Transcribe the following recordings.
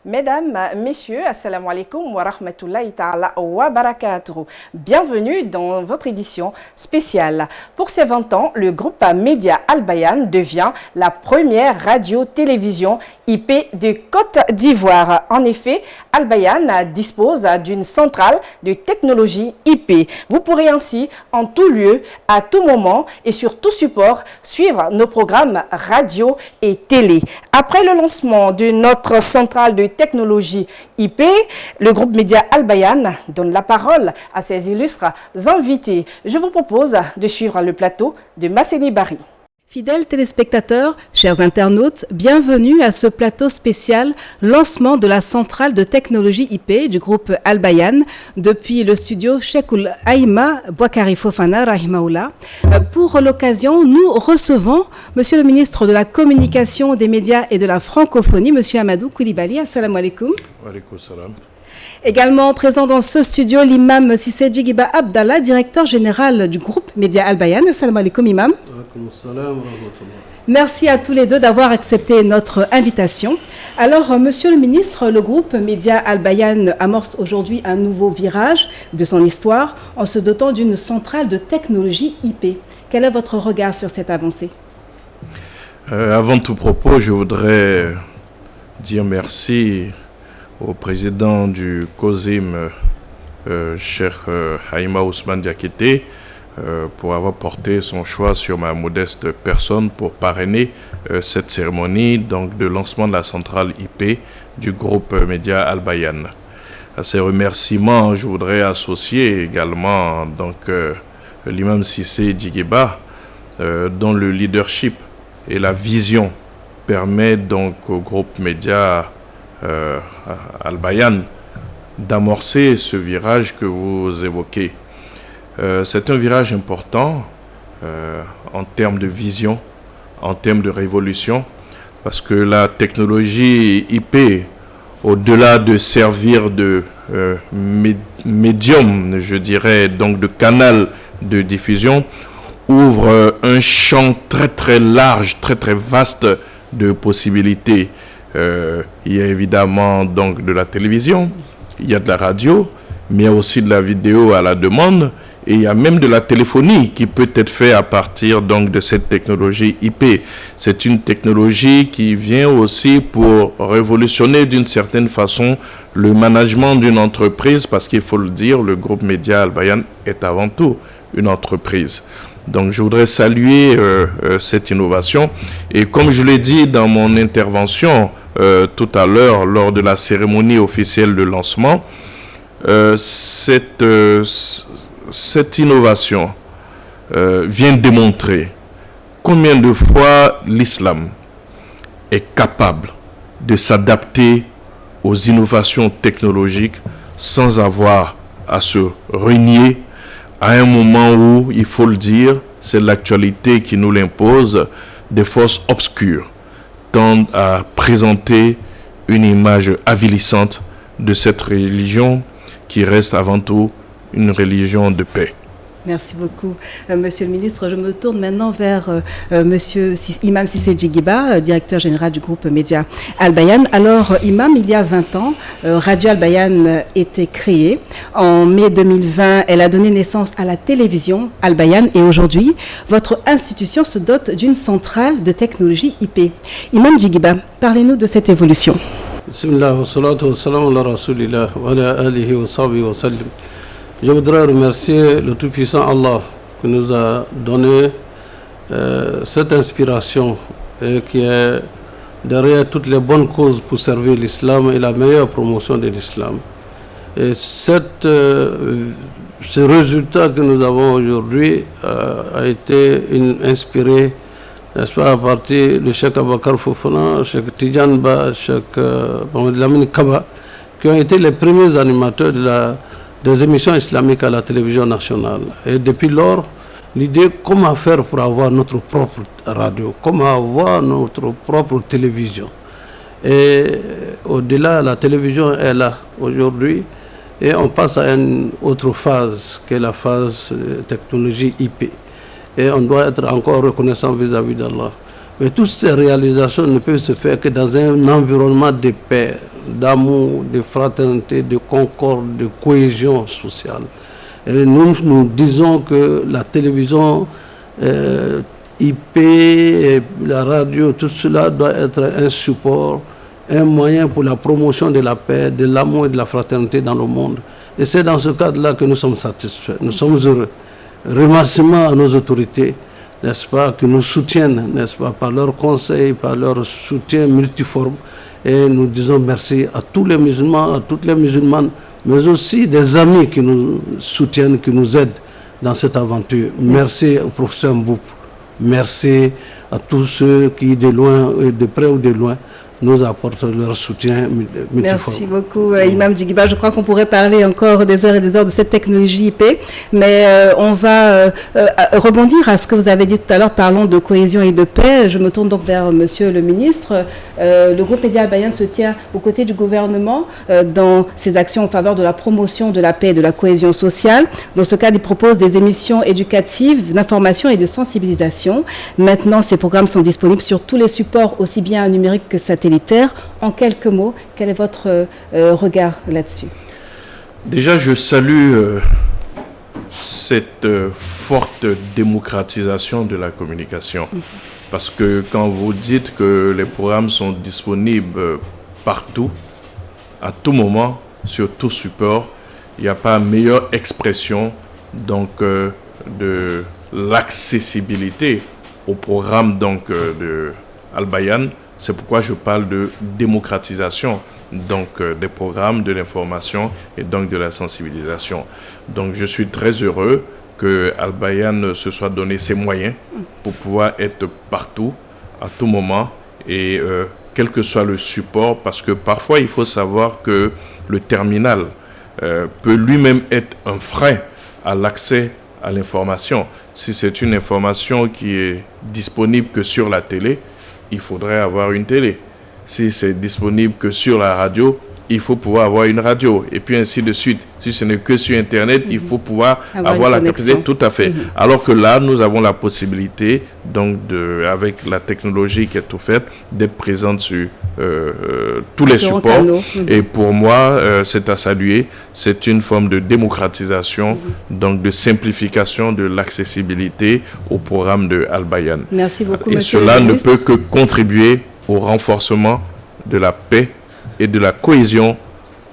Mesdames, Messieurs, assalamu alaikum wa rahmatullahi ta'ala wa barakatuh. Bienvenue dans votre édition spéciale. Pour ses 20 ans, le groupe Média Al Bayan devient la première radio-télévision IP de Côte d'Ivoire. En effet, Al Bayan dispose d'une centrale de technologie IP. Vous pourrez ainsi, en tout lieu, à tout moment et sur tout support, suivre nos programmes radio et télé. Après le lancement de notre centrale de technologie IP, le groupe Média Al Bayan donne la parole à ses illustres invités. Je vous propose de suivre le plateau de Masseni Bari. Fidèles téléspectateurs, chers internautes, bienvenue à ce plateau spécial lancement de la centrale de technologie IP du groupe Al Bayan depuis le studio Cheikhoul Aïma Bouakari Fofana Rahimaoula. Pour l'occasion, nous recevons Monsieur le ministre de la Communication, des Médias et de la Francophonie, Monsieur Amadou Koulibaly. Assalamu alaikum. Wa alaikum salam. Également présent dans ce studio, l'imam Sissé Djigiba Abdallah, directeur général du groupe Média Al Bayan. Assalamu alaikum, imam. Merci à tous les deux d'avoir accepté notre invitation. Alors, monsieur le ministre, le groupe Média Al Bayan amorce aujourd'hui un nouveau virage de son histoire en se dotant d'une centrale de technologie IP. Quel est votre regard sur cette avancée? Avant tout propos, je voudrais dire merci au président du COSIM, Cheikh Haïma Ousmane Diakité, pour avoir porté son choix sur ma modeste personne pour parrainer cette cérémonie donc, de lancement de la centrale IP du groupe Média Al Bayan. À ces remerciements, je voudrais associer également l'imam Sissé Djigiba, dont le leadership et la vision permettent donc au groupe Média Al Bayan d'amorcer ce virage que vous évoquez. C'est un virage important en termes de vision, en termes de révolution, parce que la technologie IP, au-delà de servir de médium, je dirais, donc de canal de diffusion, ouvre un champ très très large, très très vaste de possibilités. Il y a évidemment donc de la télévision, il y a de la radio, mais il y a aussi de la vidéo à la demande, et il y a même de la téléphonie qui peut être faite à partir donc de cette technologie IP. C'est une technologie qui vient aussi pour révolutionner d'une certaine façon le management d'une entreprise, parce qu'il faut le dire, le groupe Média Al Bayan est avant tout une entreprise. Donc je voudrais saluer cette innovation, et comme je l'ai dit dans mon intervention tout à l'heure lors de la cérémonie officielle de lancement, cette innovation vient démontrer combien de fois l'islam est capable de s'adapter aux innovations technologiques sans avoir à se renier à un moment où, il faut le dire, c'est l'actualité qui nous l'impose, des forces obscures tendent à présenter une image avilissante de cette religion qui reste avant tout une religion de paix. Merci beaucoup, monsieur le ministre. Je me tourne maintenant vers monsieur Imam Sissé Djigiba, directeur général du groupe Média Al Bayan. Alors, Imam, il y a 20 ans, Radio Al Bayan était créée. En mai 2020, elle a donné naissance à la télévision Al Bayan, et aujourd'hui, votre institution se dote d'une centrale de technologie IP. Imam Djigiba, parlez-nous de cette évolution. Bismillah wa salatu wa salam ala rasulillah wa ala alihi wa sahbihi wa sallim. Je voudrais remercier le Tout-Puissant Allah qui nous a donné cette inspiration et qui est derrière toutes les bonnes causes pour servir l'islam et la meilleure promotion de l'islam. Et ce résultat que nous avons aujourd'hui a été inspiré, n'est-ce pas, à partir de Cheikh Abakar Fofana, Cheikh Tidjane Ba, Cheikh Mohamed Lamine Kaba, qui ont été les premiers animateurs des émissions islamiques à la télévision nationale. Et depuis lors, l'idée comment faire pour avoir notre propre radio, comment avoir notre propre télévision. Et au-delà, la télévision est là aujourd'hui, et on passe à une autre phase, qui est la phase de technologie IP. Et on doit être encore reconnaissant vis-à-vis d'Allah. Mais toutes ces réalisations ne peuvent se faire que dans un environnement de paix, d'amour, de fraternité, de concorde, de cohésion sociale. Et nous disons que la télévision, IP, la radio, tout cela doit être un support, un moyen pour la promotion de la paix, de l'amour et de la fraternité dans le monde. Et c'est dans ce cadre-là que nous sommes satisfaits, nous sommes heureux. Remerciements à nos autorités, n'est-ce pas, qui nous soutiennent, n'est-ce pas, par leurs conseils, par leur soutien multiforme. Et nous disons merci à tous les musulmans, à toutes les musulmanes, mais aussi des amis qui nous soutiennent, qui nous aident dans cette aventure. Merci au professeur Mboup. Merci à tous ceux qui, de loin, de près ou de loin, nous apportent leur soutien multiforme. Merci beaucoup, Imam Djighiba. Je crois qu'on pourrait parler encore des heures et des heures de cette technologie IP, mais on va rebondir à ce que vous avez dit tout à l'heure, parlons de cohésion et de paix. Je me tourne donc vers Monsieur le ministre. Le groupe Média Al-Bayan se tient aux côtés du gouvernement dans ses actions en faveur de la promotion de la paix et de la cohésion sociale. Dans ce cadre, il propose des émissions éducatives, d'information et de sensibilisation. Maintenant, ces programmes sont disponibles sur tous les supports, aussi bien numériques que satellites. En quelques mots, quel est votre regard là-dessus? Déjà, je salue cette forte démocratisation de la communication. Parce que quand vous dites que les programmes sont disponibles partout, à tout moment, sur tout support, il n'y a pas meilleure expression donc, de l'accessibilité au programme donc, de Al-Bayan. C'est pourquoi je parle de démocratisation donc, des programmes, de l'information et donc de la sensibilisation. Donc je suis très heureux que Al-Bayan se soit donné ses moyens pour pouvoir être partout, à tout moment, et quel que soit le support, parce que parfois il faut savoir que le terminal peut lui-même être un frein à l'accès à l'information. Si c'est une information qui est disponible que sur la télé, il faudrait avoir une télé. Si c'est disponible que sur la radio, il faut pouvoir avoir une radio. Et puis ainsi de suite. Si ce n'est que sur Internet, il faut pouvoir avoir la capacité. Tout à fait. Alors que là, nous avons la possibilité, donc avec la technologie qui est tout faite, d'être présente sur tous les supports. Et pour moi, c'est à saluer. C'est une forme de démocratisation, donc de simplification de l'accessibilité au programme de Al-Bayan. Merci beaucoup, et monsieur cela le ne ministre. peut que contribuer au renforcement de la paix et de la cohésion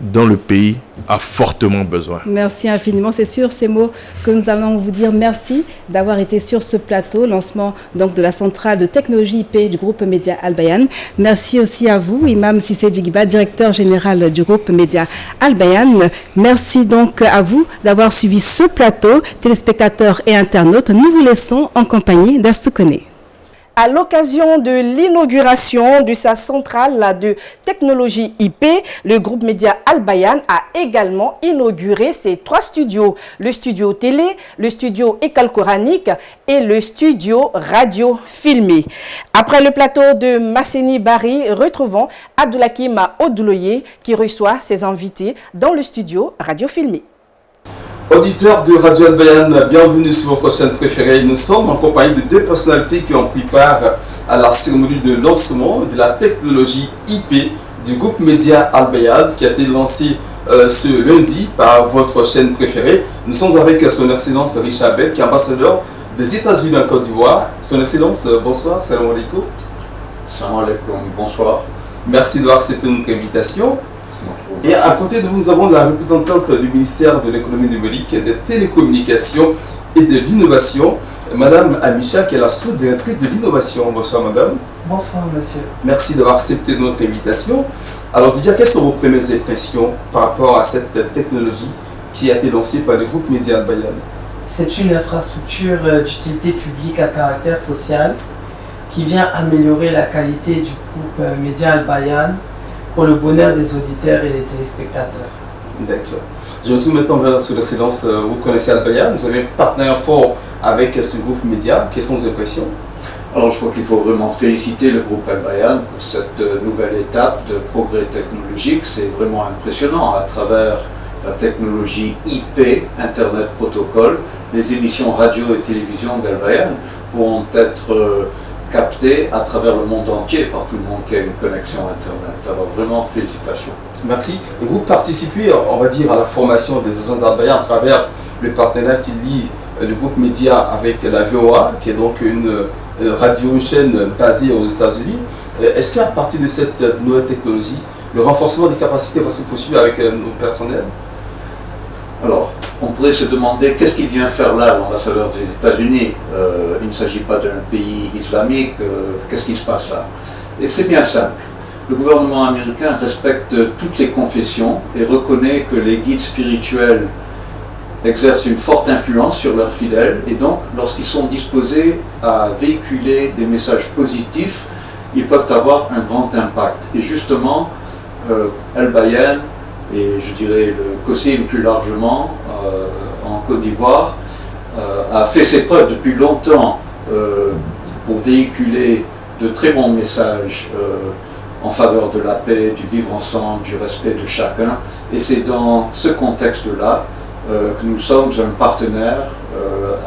dont le pays a fortement besoin. Merci infiniment. C'est sur ces mots que nous allons vous dire merci d'avoir été sur ce plateau, lancement donc de la centrale de technologie IP du groupe Média Al-Bayan. Merci aussi à vous, Imam Cissé Djighiba, directeur général du groupe Média Al-Bayan. Merci donc à vous d'avoir suivi ce plateau. Téléspectateurs et internautes, nous vous laissons en compagnie d'Astou Koné. À l'occasion de l'inauguration de sa centrale de technologie IP, le groupe Média Al-Bayan a également inauguré ses 3 studios. Le studio télé, le studio école coranique et le studio radio filmé. Après le plateau de Masseni Bari, retrouvons Abdoulakim Odouloye qui reçoit ses invités dans le studio radio filmé. Auditeurs de Radio Al-Bayan, bienvenue sur votre chaîne préférée. Nous sommes en compagnie de 2 personnalités qui ont pris part à la cérémonie de lancement de la technologie IP du groupe Média Al-Bayan qui a été lancée ce lundi par votre chaîne préférée. Nous sommes avec son Excellence Richard Bett, qui est ambassadeur des États-Unis en Côte d'Ivoire. Son Excellence, bonsoir, salam alaikum. Salam alaikum, bonsoir. Merci d'avoir accepté notre invitation. Et à côté de nous, nous avons la représentante du ministère de l'économie numérique, des télécommunications et de l'innovation, Madame Amisha, qui est la sous-directrice de l'innovation. Bonsoir Madame. Bonsoir Monsieur. Merci d'avoir accepté notre invitation. Alors déjà, quelles sont vos premières impressions par rapport à cette technologie qui a été lancée par le groupe Média Al-Bayan? C'est une infrastructure d'utilité publique à caractère social qui vient améliorer la qualité du groupe Média Al-Bayan pour le bonheur des auditeurs et des téléspectateurs. D'accord. Je me tourne maintenant vers son Excellence. Vous connaissez Al-Bayan, vous avez un partenaire fort avec ce groupe média. Quelles sont vos impressions? Alors je crois qu'il faut vraiment féliciter le groupe Al-Bayan pour cette nouvelle étape de progrès technologique. C'est vraiment impressionnant. À travers la technologie IP, Internet Protocol, les émissions radio et télévision d'Al-Bayan pourront être capté à travers le monde entier par tout le monde qui a une connexion Internet. Alors vraiment, félicitations. Merci. Et vous participez, on va dire, à la formation des agents d'Al-Bayan à travers le partenariat qui lie le groupe Média avec la VOA, qui est donc une radio, une chaîne basée aux États-Unis. Est-ce qu'à partir de cette nouvelle technologie, le renforcement des capacités va se poursuivre avec nos personnels? Alors, on pourrait se demander qu'est-ce qu'il vient faire là, l'ambassadeur des États-Unis. Il ne s'agit pas d'un pays islamique, qu'est-ce qui se passe là? Et c'est bien simple. Le gouvernement américain respecte toutes les confessions et reconnaît que les guides spirituels exercent une forte influence sur leurs fidèles, et donc lorsqu'ils sont disposés à véhiculer des messages positifs, ils peuvent avoir un grand impact. Et justement, Al-Bayan, et je dirais le COSIM plus largement, en Côte d'Ivoire, a fait ses preuves depuis longtemps pour véhiculer de très bons messages en faveur de la paix, du vivre ensemble, du respect de chacun. Et c'est dans ce contexte-là que nous sommes un partenaire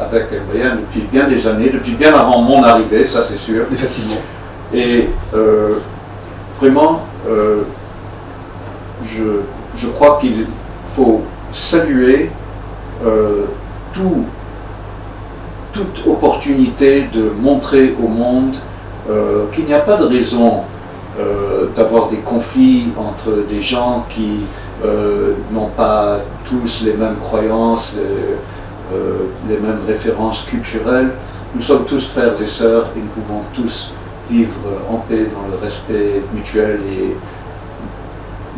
avec Al-Bayan depuis bien des années, depuis bien avant mon arrivée, ça c'est sûr. Effectivement. Et vraiment, je crois qu'il faut saluer toute opportunité de montrer au monde qu'il n'y a pas de raison d'avoir des conflits entre des gens qui n'ont pas tous les mêmes croyances, les mêmes références culturelles. Nous sommes tous frères et sœurs et nous pouvons tous vivre en paix dans le respect mutuel et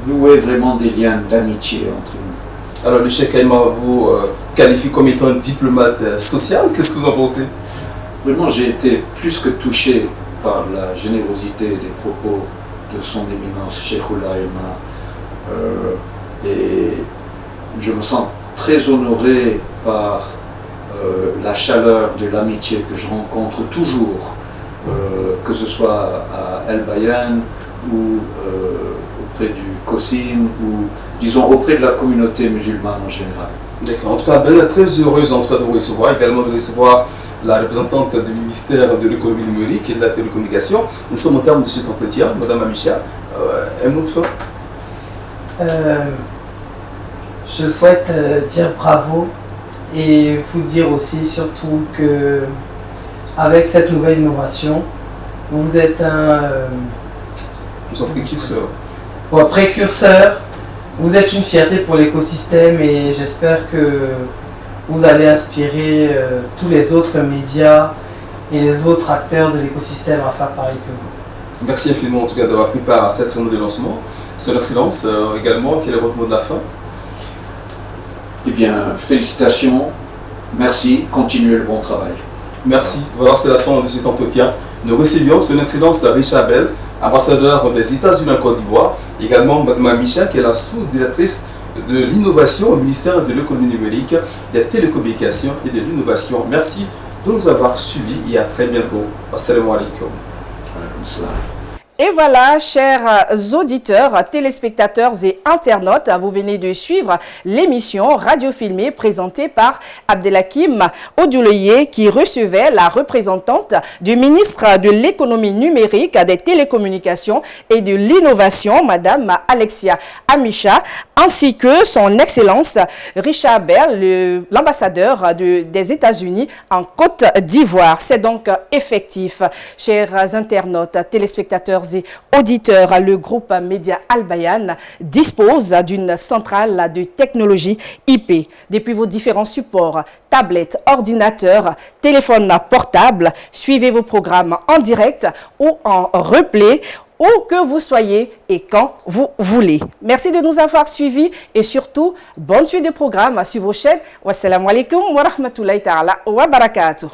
nouer vraiment des liens d'amitié entre nous. Alors le Cheikh Haïma vous qualifie comme étant un diplomate social, qu'est-ce que vous en pensez? Vraiment, j'ai été plus que touché par la générosité des propos de son éminence Cheikh Haïma. Et je me sens très honoré par la chaleur de l'amitié que je rencontre toujours, que ce soit à Al-Bayan ou auprès du COSIM ou disons auprès de la communauté musulmane en général. D'accord. En tout cas, Ben est très heureuse en tout cas de vous recevoir, également de recevoir la représentante du ministère de l'économie numérique et de la télécommunication. Nous sommes au terme de cet entretien, Madame Amisha. Un mot de fin? Je souhaite dire bravo et vous dire aussi surtout que avec cette nouvelle innovation, vous êtes un précurseur, vous êtes une fierté pour l'écosystème et j'espère que vous allez inspirer tous les autres médias et les autres acteurs de l'écosystème à faire pareil que vous. Merci infiniment en tout cas d'avoir pris part à cette cérémonie de lancement. Son Excellence également, quel est votre mot de la fin? Eh bien, félicitations, merci, continuez le bon travail. Merci, voilà c'est la fin de cet entretien. Nous recevions Son Excellence Richard Bell, ambassadeur des États-Unis en Côte d'Ivoire, également Mme Amisha qui est la sous-directrice de l'innovation au ministère de l'économie numérique, des télécommunications et de l'innovation. Merci de nous avoir suivis et à très bientôt. Assalamu alaikum. Et voilà, chers auditeurs, téléspectateurs et internautes, vous venez de suivre l'émission radio-filmée présentée par Abdelhakim Oduleye qui recevait la représentante du ministre de l'économie numérique, des télécommunications et de l'innovation, Madame Alexia Amisha, ainsi que son Excellence Richard Bell, l'ambassadeur des États-Unis en Côte d'Ivoire. C'est donc effectif, chers internautes, téléspectateurs et auditeurs. Le groupe Média Al-Bayan dispose d'une centrale de technologie IP. Depuis vos différents supports, tablettes, ordinateurs, téléphones portables, suivez vos programmes en direct ou en replay, où que vous soyez et quand vous voulez. Merci de nous avoir suivis et surtout, bonne suite de programmes sur vos chaînes. Wassalamu alaikum wa rahmatullahi ta'ala wa barakatuh.